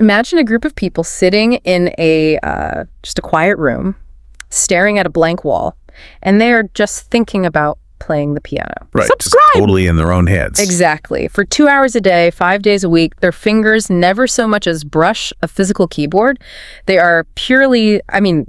Imagine a group of people sitting in just a quiet room, staring at a blank wall, and they are just thinking about playing the piano. Right. Subscribe! Just totally in their own heads. Exactly. For 2 hours a day, 5 days a week, their fingers never so much as brush a physical keyboard. They are purely,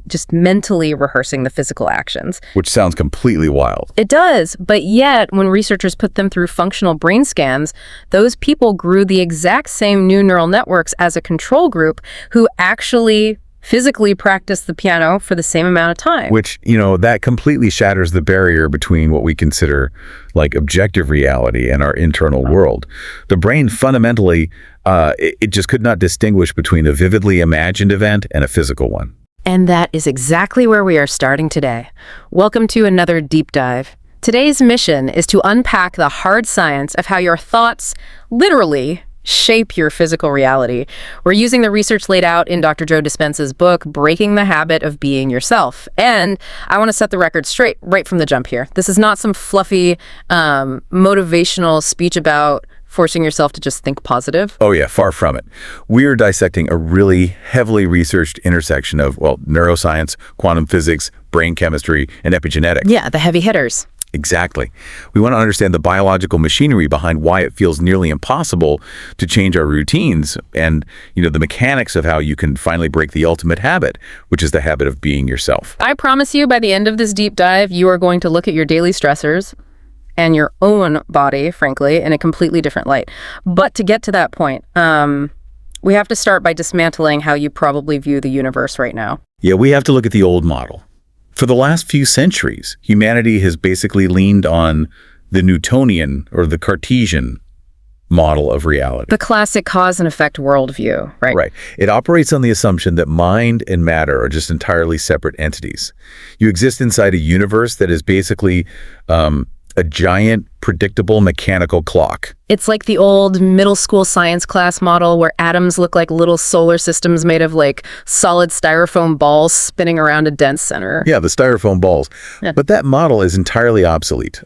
just mentally rehearsing the physical actions. Which sounds completely wild. It does, but yet, when researchers put them through functional brain scans, those people grew the exact same new neural networks as a control group who actually physically practice the piano for the same amount of time. Which, that completely shatters the barrier between what we consider like objective reality and our internal world. The brain fundamentally, it just could not distinguish between a vividly imagined event and a physical one. And that is exactly where we are starting today. Welcome to another deep dive. Today's mission is to unpack the hard science of how your thoughts literally shape your physical reality. We're using the research laid out in Dr. Joe Dispenza's book, Breaking the Habit of Being Yourself. And I want to set the record straight right from the jump here. This is not some fluffy, motivational speech about forcing yourself to just think positive. Oh yeah, far from it. We are dissecting a really heavily researched intersection of, neuroscience, quantum physics, brain chemistry, and epigenetics. Yeah, the heavy hitters. Exactly. We want to understand the biological machinery behind why it feels nearly impossible to change our routines and, the mechanics of how you can finally break the ultimate habit, which is the habit of being yourself. I promise you, by the end of this deep dive, you are going to look at your daily stressors and your own body, frankly, in a completely different light. But to get to that point, we have to start by dismantling how you probably view the universe right now. Yeah, we have to look at the old model. For the last few centuries, humanity has basically leaned on the Newtonian or the Cartesian model of reality. The classic cause and effect worldview, right? Right. It operates on the assumption that mind and matter are just entirely separate entities. You exist inside a universe that is basically a giant, predictable mechanical clock. It's like the old middle school science class model where atoms look like little solar systems made of solid styrofoam balls spinning around a dense center. Yeah, the styrofoam balls. Yeah. But that model is entirely obsolete.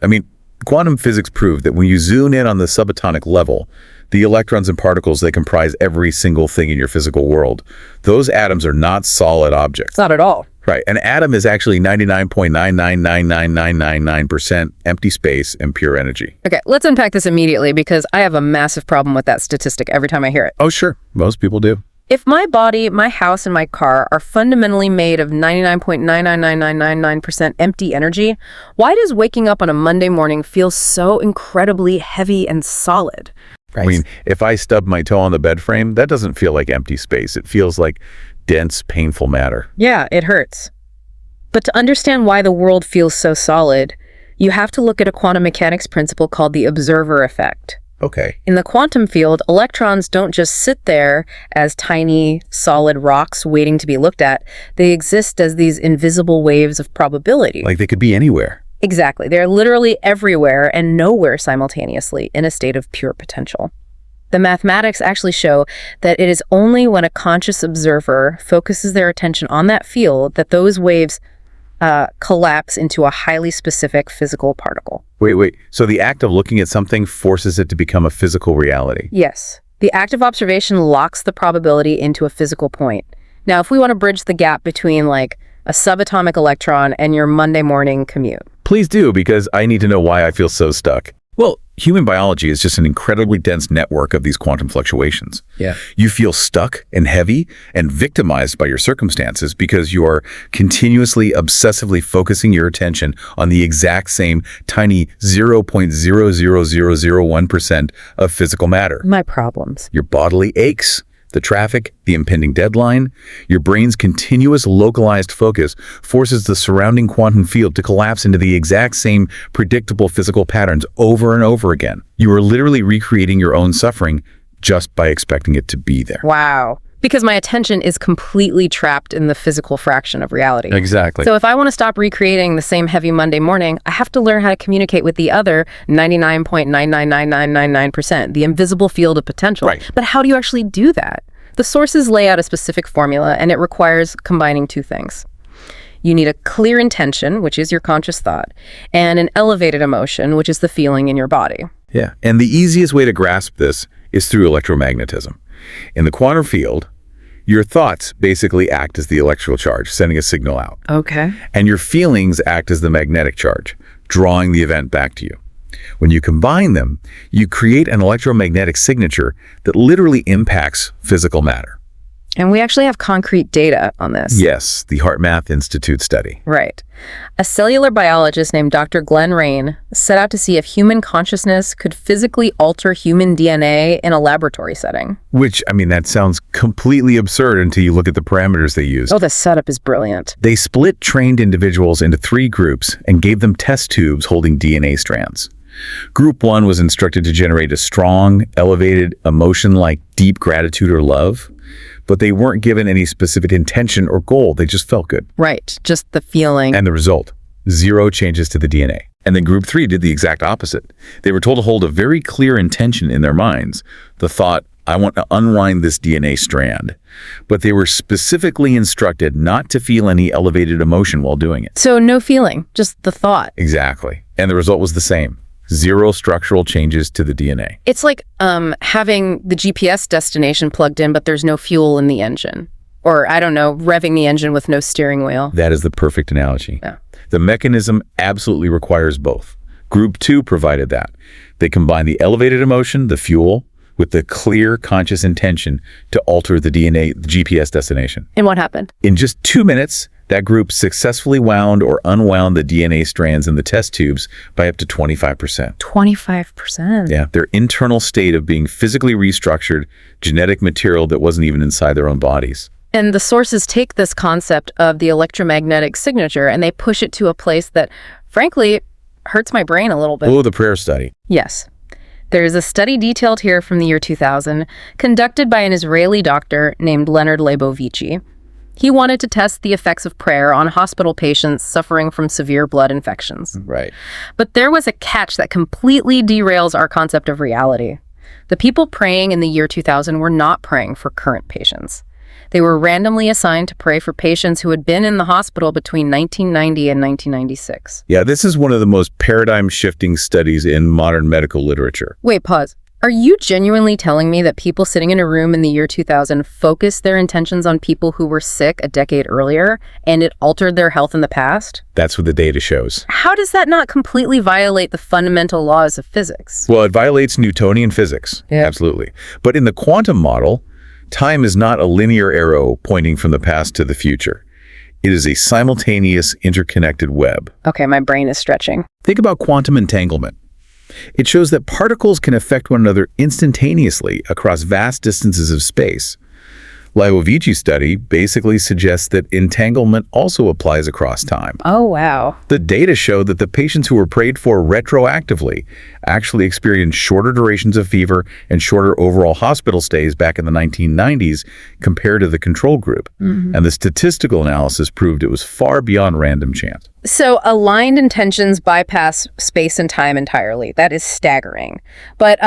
Quantum physics proved that when you zoom in on the subatomic level, the electrons and particles that comprise every single thing in your physical world, those atoms are not solid objects. Not at all. Right. An atom is actually 99.9999999% empty space and pure energy. Okay, let's unpack this immediately because I have a massive problem with that statistic every time I hear it. Oh, sure. Most people do. If my body, my house, and my car are fundamentally made of 99.99999% empty energy, why does waking up on a Monday morning feel so incredibly heavy and solid? Right. If I stub my toe on the bed frame, that doesn't feel like empty space. It feels like dense, painful matter. Yeah, it hurts. But to understand why the world feels so solid, you have to look at a quantum mechanics principle called the observer effect. Okay. In the quantum field, electrons don't just sit there as tiny, solid rocks waiting to be looked at. They exist as these invisible waves of probability. Like they could be anywhere. Exactly. They're literally everywhere and nowhere simultaneously in a state of pure potential. The mathematics actually show that it is only when a conscious observer focuses their attention on that field that those waves collapse into a highly specific physical particle. Wait. So the act of looking at something forces it to become a physical reality? Yes. The act of observation locks the probability into a physical point. Now, if we want to bridge the gap between a subatomic electron and your Monday morning commute. Please do, because I need to know why I feel so stuck. Well, human biology is just an incredibly dense network of these quantum fluctuations. Yeah. You feel stuck and heavy and victimized by your circumstances because you are continuously, obsessively focusing your attention on the exact same tiny 0.00001% of physical matter. My problems. Your bodily aches, the traffic, the impending deadline. Your brain's continuous localized focus forces the surrounding quantum field to collapse into the exact same predictable physical patterns over and over again. You are literally recreating your own suffering just by expecting it to be there. Wow. Because my attention is completely trapped in the physical fraction of reality. Exactly. So if I want to stop recreating the same heavy Monday morning, I have to learn how to communicate with the other 99.999999%, the invisible field of potential. Right. But how do you actually do that? The sources lay out a specific formula, and it requires combining two things. You need a clear intention, which is your conscious thought, and an elevated emotion, which is the feeling in your body. Yeah. And the easiest way to grasp this is through electromagnetism. In the quantum field, Your thoughts basically act as the electrical charge, sending a signal out. Okay. And your feelings act as the magnetic charge, drawing the event back to you. When you combine them, you create an electromagnetic signature that literally impacts physical matter. And we actually have concrete data on this. Yes, the HeartMath Institute study. Right. A cellular biologist named Dr. Glenn Rain set out to see if human consciousness could physically alter human DNA in a laboratory setting. Which, that sounds completely absurd until you look at the parameters they used. Oh, the setup is brilliant. They split trained individuals into 3 groups and gave them test tubes holding DNA strands. Group 1 was instructed to generate a strong, elevated emotion like deep gratitude or love, but they weren't given any specific intention or goal. They just felt good. Right, just the feeling. And the result, 0 changes to the DNA. And then group 3 did the exact opposite. They were told to hold a very clear intention in their minds, the thought, I want to unwind this DNA strand. But they were specifically instructed not to feel any elevated emotion while doing it. So no feeling, just the thought. Exactly. And the result was the same. 0 structural changes to the DNA. It's like having the GPS destination plugged in, but there's no fuel in the engine. Or, I don't know, revving the engine with no steering wheel. That is the perfect analogy. Yeah. The mechanism absolutely requires both. Group 2 provided that. They combined the elevated emotion, the fuel, with the clear, conscious intention to alter the DNA, the GPS destination. And what happened? In just 2 minutes, that group successfully wound or unwound the DNA strands in the test tubes by up to 25%. 25%? Yeah, their internal state of being physically restructured genetic material that wasn't even inside their own bodies. And the sources take this concept of the electromagnetic signature and they push it to a place that, frankly, hurts my brain a little bit. Oh, the prayer study. Yes. There is a study detailed here from the year 2000, conducted by an Israeli doctor named Leonard Leibovici. He wanted to test the effects of prayer on hospital patients suffering from severe blood infections. Right. But there was a catch that completely derails our concept of reality. The people praying in the year 2000 were not praying for current patients. They were randomly assigned to pray for patients who had been in the hospital between 1990 and 1996. Yeah, this is one of the most paradigm-shifting studies in modern medical literature. Wait, pause. Are you genuinely telling me that people sitting in a room in the year 2000 focused their intentions on people who were sick a decade earlier, and it altered their health in the past? That's what the data shows. How does that not completely violate the fundamental laws of physics? Well, it violates Newtonian physics. Yeah. Absolutely. But in the quantum model, time is not a linear arrow pointing from the past to the future. It is a simultaneous, interconnected web. Okay, my brain is stretching. Think about quantum entanglement. It shows that particles can affect one another instantaneously across vast distances of space. Leibovici's study basically suggests that entanglement also applies across time. Oh, wow. The data show that the patients who were prayed for retroactively actually experienced shorter durations of fever and shorter overall hospital stays back in the 1990s compared to the control group. And the statistical analysis proved it was far beyond random chance. So aligned intentions bypass space and time entirely. That is staggering. But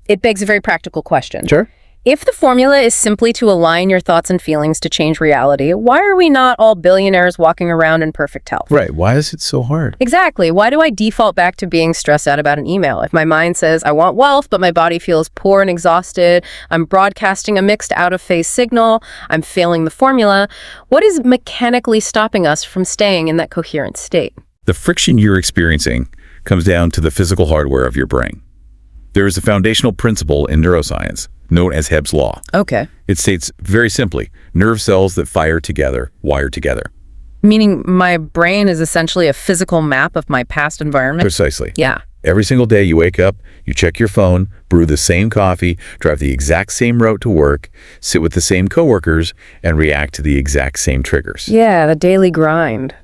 it begs a very practical question. Sure. If the formula is simply to align your thoughts and feelings to change reality, why are we not all billionaires walking around in perfect health? Right. Why is it so hard? Exactly. Why do I default back to being stressed out about an email? If my mind says I want wealth, but my body feels poor and exhausted, I'm broadcasting a mixed out-of-phase signal, I'm failing the formula, what is mechanically stopping us from staying in that coherent state? The friction you're experiencing comes down to the physical hardware of your brain. There is a foundational principle in neuroscience known as Hebb's law. Okay. It states very simply, nerve cells that fire together wire together. Meaning my brain is essentially a physical map of my past environment? Precisely. Yeah. Every single day you wake up, you check your phone, brew the same coffee, drive the exact same route to work, sit with the same coworkers, and react to the exact same triggers. Yeah, the daily grind.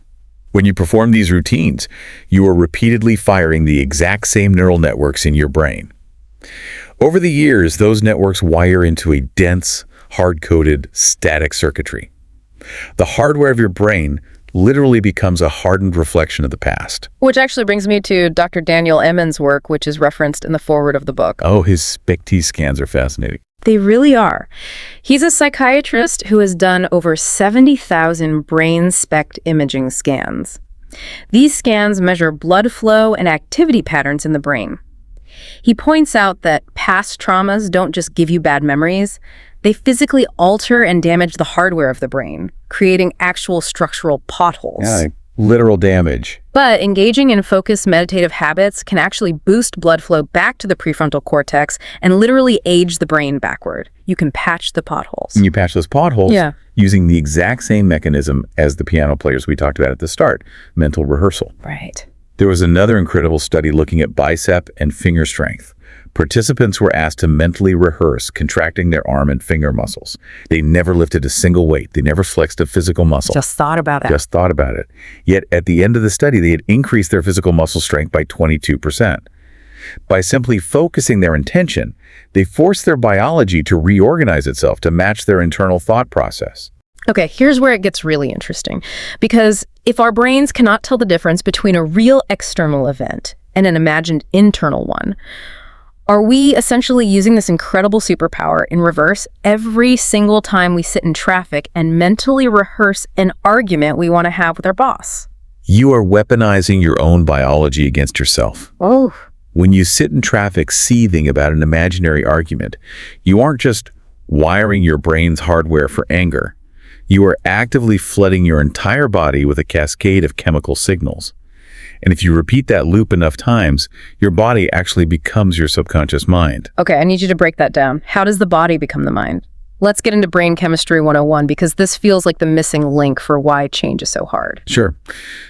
When you perform these routines, you are repeatedly firing the exact same neural networks in your brain. Over the years, those networks wire into a dense, hard-coded, static circuitry. The hardware of your brain literally becomes a hardened reflection of the past. Which actually brings me to Dr. Daniel Emmons' work, which is referenced in the foreword of the book. Oh, his SPECT scans are fascinating. They really are. He's a psychiatrist who has done over 70,000 brain SPECT imaging scans. These scans measure blood flow and activity patterns in the brain. He points out that past traumas don't just give you bad memories, They physically alter and damage the hardware of the brain, creating actual structural potholes. Yeah, like literal damage. But engaging in focused meditative habits can actually boost blood flow back to the prefrontal cortex and literally age the brain backward. You can patch the potholes. And you patch those potholes using the exact same mechanism as the piano players we talked about at the start, mental rehearsal. Right. There was another incredible study looking at bicep and finger strength. Participants were asked to mentally rehearse contracting their arm and finger muscles. They never lifted a single weight. They never flexed a physical muscle. Just thought about it. Just thought about it. Yet at the end of the study, they had increased their physical muscle strength by 22%. By simply focusing their intention, they forced their biology to reorganize itself to match their internal thought process. Okay, here's where it gets really interesting. Because if our brains cannot tell the difference between a real external event and an imagined internal one, are we essentially using this incredible superpower in reverse every single time we sit in traffic and mentally rehearse an argument we want to have with our boss? You are weaponizing your own biology against yourself. Oh. When you sit in traffic seething about an imaginary argument, you aren't just wiring your brain's hardware for anger. You are actively flooding your entire body with a cascade of chemical signals. And if you repeat that loop enough times, your body actually becomes your subconscious mind. Okay, I need you to break that down. How does the body become the mind? Let's get into brain chemistry 101 because this feels like the missing link for why change is so hard. Sure.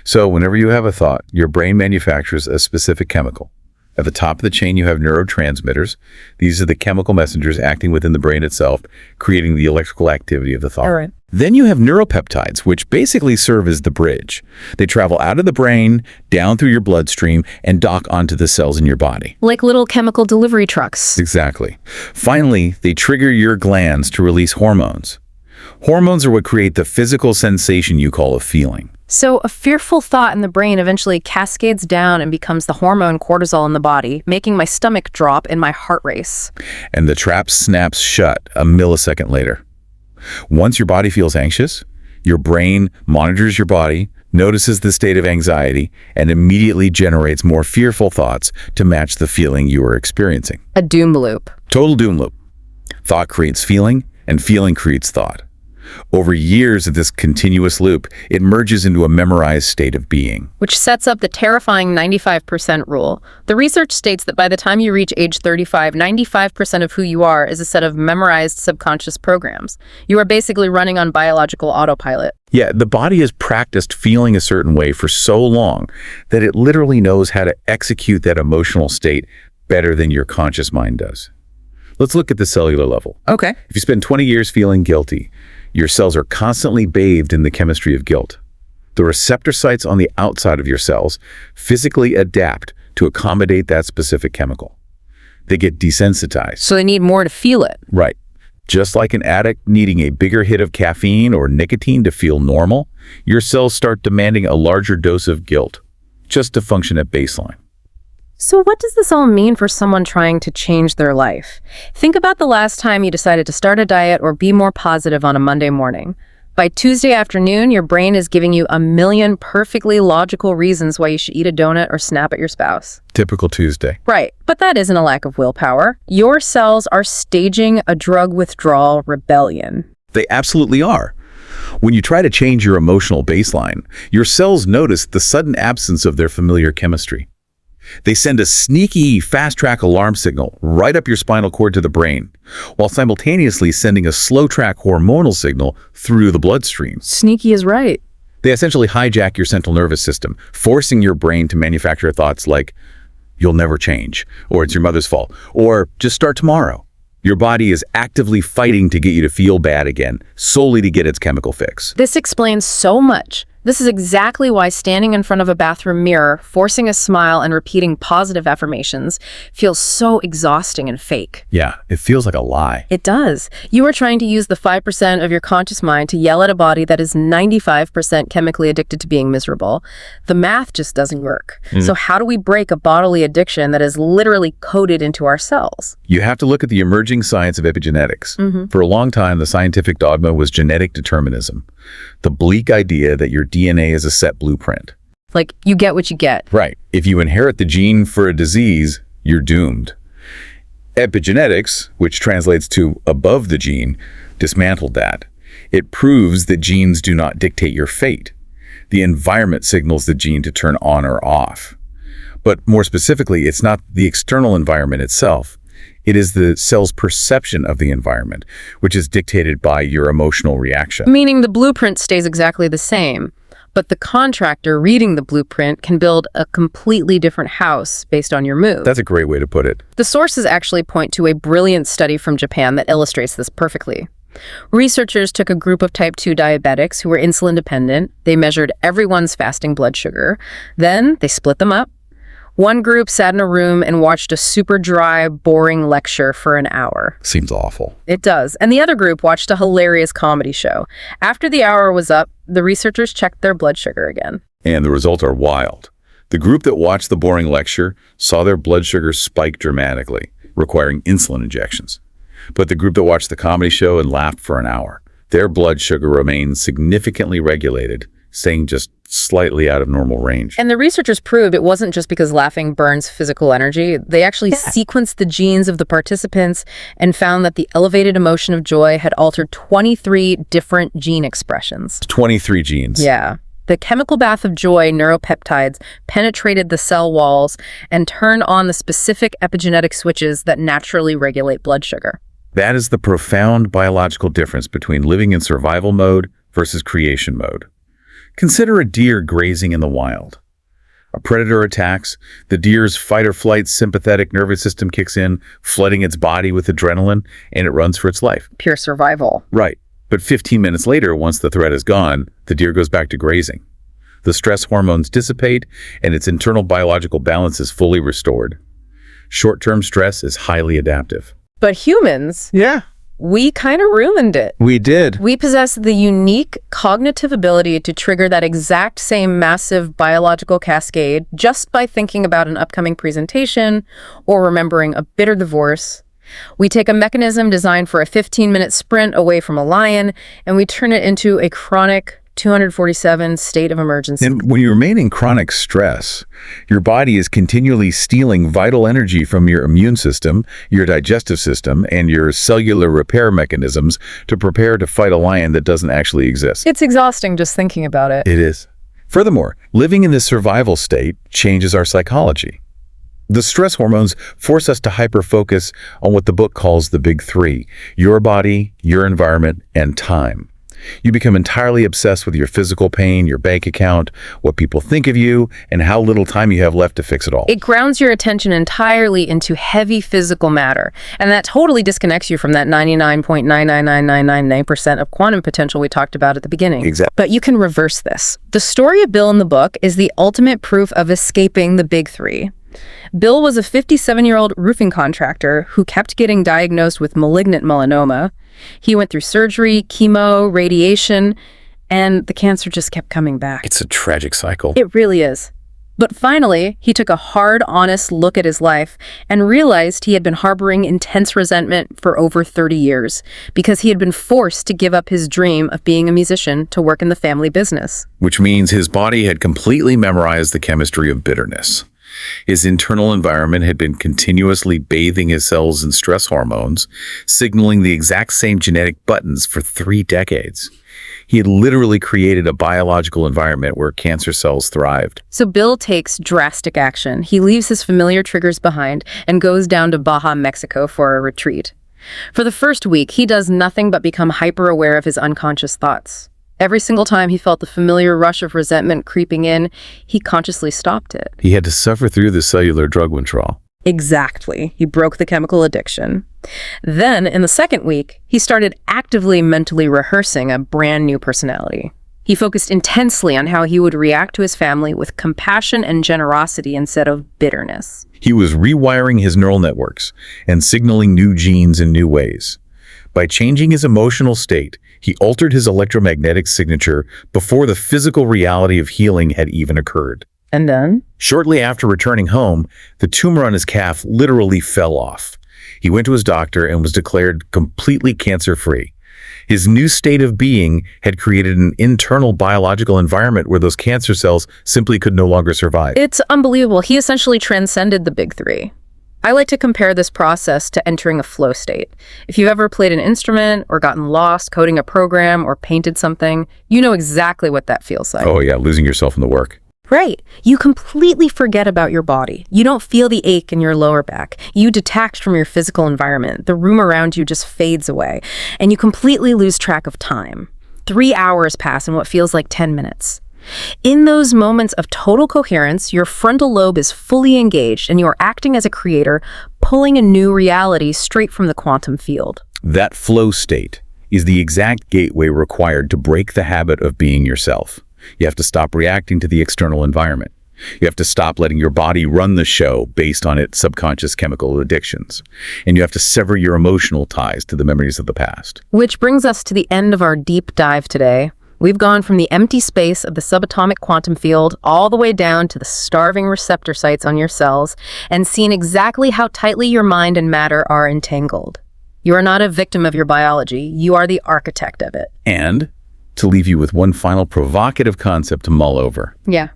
So whenever you have a thought, your brain manufactures a specific chemical. At the top of the chain, you have neurotransmitters. These are the chemical messengers acting within the brain itself, creating the electrical activity of the thought. All right. Then you have neuropeptides, which basically serve as the bridge. They travel out of the brain, down through your bloodstream, and dock onto the cells in your body. Like little chemical delivery trucks. Exactly. Finally, they trigger your glands to release hormones. Hormones are what create the physical sensation you call a feeling. So a fearful thought in the brain eventually cascades down and becomes the hormone cortisol in the body, making my stomach drop and my heart race. And the trap snaps shut a millisecond later. Once your body feels anxious, your brain monitors your body, notices the state of anxiety, and immediately generates more fearful thoughts to match the feeling you are experiencing. A doom loop. Total doom loop. Thought creates feeling, and feeling creates thought. Over years of this continuous loop, it merges into a memorized state of being. Which sets up the terrifying 95% rule. The research states that by the time you reach age 35, 95% of who you are is a set of memorized subconscious programs. You are basically running on biological autopilot. Yeah, the body has practiced feeling a certain way for so long that it literally knows how to execute that emotional state better than your conscious mind does. Let's look at the cellular level. Okay. If you spend 20 years feeling guilty, your cells are constantly bathed in the chemistry of guilt. The receptor sites on the outside of your cells physically adapt to accommodate that specific chemical. They get desensitized. So they need more to feel it. Right. Just like an addict needing a bigger hit of caffeine or nicotine to feel normal, your cells start demanding a larger dose of guilt just to function at baseline. So what does this all mean for someone trying to change their life? Think about the last time you decided to start a diet or be more positive on a Monday morning. By Tuesday afternoon, your brain is giving you a million perfectly logical reasons why you should eat a donut or snap at your spouse. Typical Tuesday. Right, but that isn't a lack of willpower. Your cells are staging a drug withdrawal rebellion. They absolutely are. When you try to change your emotional baseline, your cells notice the sudden absence of their familiar chemistry. They send a sneaky fast-track alarm signal right up your spinal cord to the brain, while simultaneously sending a slow-track hormonal signal through the bloodstream. Sneaky is right. They essentially hijack your central nervous system, forcing your brain to manufacture thoughts like, "You'll never change," or "It's your mother's fault," or "Just start tomorrow." Your body is actively fighting to get you to feel bad again, solely to get its chemical fix. This explains so much. This is exactly why standing in front of a bathroom mirror, forcing a smile and repeating positive affirmations feels so exhausting and fake. Yeah, it feels like a lie. It does. You are trying to use the 5% of your conscious mind to yell at a body that is 95% chemically addicted to being miserable. The math just doesn't work. So how do we break a bodily addiction that is literally coded into our cells? You have to look at the emerging science of epigenetics. For a long time, the scientific dogma was genetic determinism, the bleak idea that your DNA is a set blueprint. Like, you get what you get. Right. If you inherit the gene for a disease, you're doomed. Epigenetics, which translates to above the gene, dismantled that. It proves that genes do not dictate your fate. The environment signals the gene to turn on or off. But more specifically, it's not the external environment itself. It is the cell's perception of the environment, which is dictated by your emotional reaction. Meaning the blueprint stays exactly the same, but the contractor reading the blueprint can build a completely different house based on your mood. That's a great way to put it. The sources actually point to a brilliant study from Japan that illustrates this perfectly. Researchers took a group of type 2 diabetics who were insulin dependent. They measured everyone's fasting blood sugar. Then they split them up. One group sat in a room and watched a super dry, boring lecture for an hour. Seems awful. It does. And the other group watched a hilarious comedy show. After the hour was up, the researchers checked their blood sugar again. And the results are wild. The group that watched the boring lecture saw their blood sugar spike dramatically, requiring insulin injections. But the group that watched the comedy show and laughed for an hour, their blood sugar remained significantly regulated, staying just slightly out of normal range. And the researchers proved it wasn't just because laughing burns physical energy. They actually sequenced the genes of the participants and found that the elevated emotion of joy had altered 23 different gene expressions. 23 genes. Yeah. The chemical bath of joy neuropeptides penetrated the cell walls and turned on the specific epigenetic switches that naturally regulate blood sugar. That is the profound biological difference between living in survival mode versus creation mode. Consider a deer grazing in the wild. A predator attacks, the deer's fight-or-flight sympathetic nervous system kicks in, flooding its body with adrenaline, and it runs for its life. Pure survival. Right. But 15 minutes later, once the threat is gone, the deer goes back to grazing. The stress hormones dissipate, and its internal biological balance is fully restored. Short-term stress is highly adaptive. But humans, we kind of ruined it. We did. We possess the unique cognitive ability to trigger that exact same massive biological cascade just by thinking about an upcoming presentation or remembering a bitter divorce. We take a mechanism designed for a 15-minute sprint away from a lion, and we turn it into a chronic 247 state of emergency. And when you remain in chronic stress, your body is continually stealing vital energy from your immune system, your digestive system, and your cellular repair mechanisms to prepare to fight a lion that doesn't actually exist. It's exhausting just thinking about it. It is. Furthermore, living in this survival state changes our psychology. The stress hormones force us to hyper-focus on what the book calls the big three: your body, your environment, and time. You become entirely obsessed with your physical pain, your bank account, what people think of you, and how little time you have left to fix it all. It grounds your attention entirely into heavy physical matter, and that totally disconnects you from that 99.99999% of quantum potential we talked about at the beginning. Exactly. But you can reverse this. The story of Bill in the book is the ultimate proof of escaping the big three. Bill was a 57-year-old roofing contractor who kept getting diagnosed with malignant melanoma. He went through surgery, chemo, radiation, and the cancer just kept coming back. It's a tragic cycle. It really is. But finally, he took a hard, honest look at his life and realized he had been harboring intense resentment for over 30 years because he had been forced to give up his dream of being a musician to work in the family business. Which means his body had completely memorized the chemistry of bitterness. His internal environment had been continuously bathing his cells in stress hormones, signaling the exact same genetic buttons for 3 decades. He had literally created a biological environment where cancer cells thrived. So Bill takes drastic action. He leaves his familiar triggers behind and goes down to Baja, Mexico for a retreat. For the first week, he does nothing but become hyper-aware of his unconscious thoughts. Every single time he felt the familiar rush of resentment creeping in, he consciously stopped it. He had to suffer through the cellular drug withdrawal. Exactly. He broke the chemical addiction. Then, in the second week, he started actively mentally rehearsing a brand new personality. He focused intensely on how he would react to his family with compassion and generosity instead of bitterness. He was rewiring his neural networks and signaling new genes in new ways. By changing his emotional state, he altered his electromagnetic signature before the physical reality of healing had even occurred. And then? Shortly after returning home, the tumor on his calf literally fell off. He went to his doctor and was declared completely cancer-free. His new state of being had created an internal biological environment where those cancer cells simply could no longer survive. It's unbelievable. He essentially transcended the big three. I like to compare this process to entering a flow state. If you've ever played an instrument or gotten lost coding a program or painted something, you know exactly what that feels like. Oh yeah, losing yourself in the work. Right. You completely forget about your body. You don't feel the ache in your lower back. You detach from your physical environment. The room around you just fades away, and you completely lose track of time. 3 hours pass in what feels like 10 minutes. In those moments of total coherence, your frontal lobe is fully engaged and you're acting as a creator, pulling a new reality straight from the quantum field. That flow state is the exact gateway required to break the habit of being yourself. You have to stop reacting to the external environment. You have to stop letting your body run the show based on its subconscious chemical addictions. And you have to sever your emotional ties to the memories of the past. Which brings us to the end of our deep dive today. We've gone from the empty space of the subatomic quantum field all the way down to the starving receptor sites on your cells and seen exactly how tightly your mind and matter are entangled. You are not a victim of your biology. You are the architect of it. And to leave you with one final provocative concept to mull over. Yeah.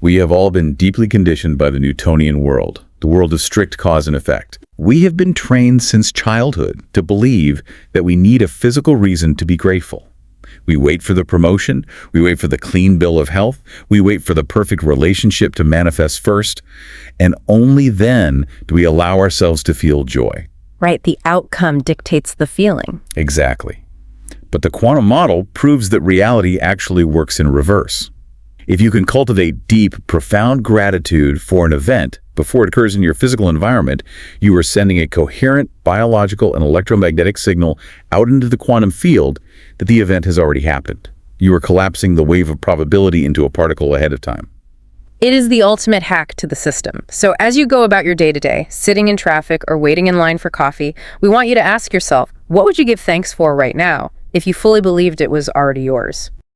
We have all been deeply conditioned by the Newtonian world, the world of strict cause and effect. We have been trained since childhood to believe that we need a physical reason to be grateful. We wait for the promotion, we wait for the clean bill of health, we wait for the perfect relationship to manifest first, and only then do we allow ourselves to feel joy. Right, the outcome dictates the feeling. Exactly. But the quantum model proves that reality actually works in reverse. If you can cultivate deep, profound gratitude for an event before it occurs in your physical environment, you are sending a coherent biological and electromagnetic signal out into the quantum field that the event has already happened. You are collapsing the wave of probability into a particle ahead of time. It is the ultimate hack to the system. So as you go about your day-to-day, sitting in traffic or waiting in line for coffee, we want you to ask yourself, what would you give thanks for right now if you fully believed it was already yours?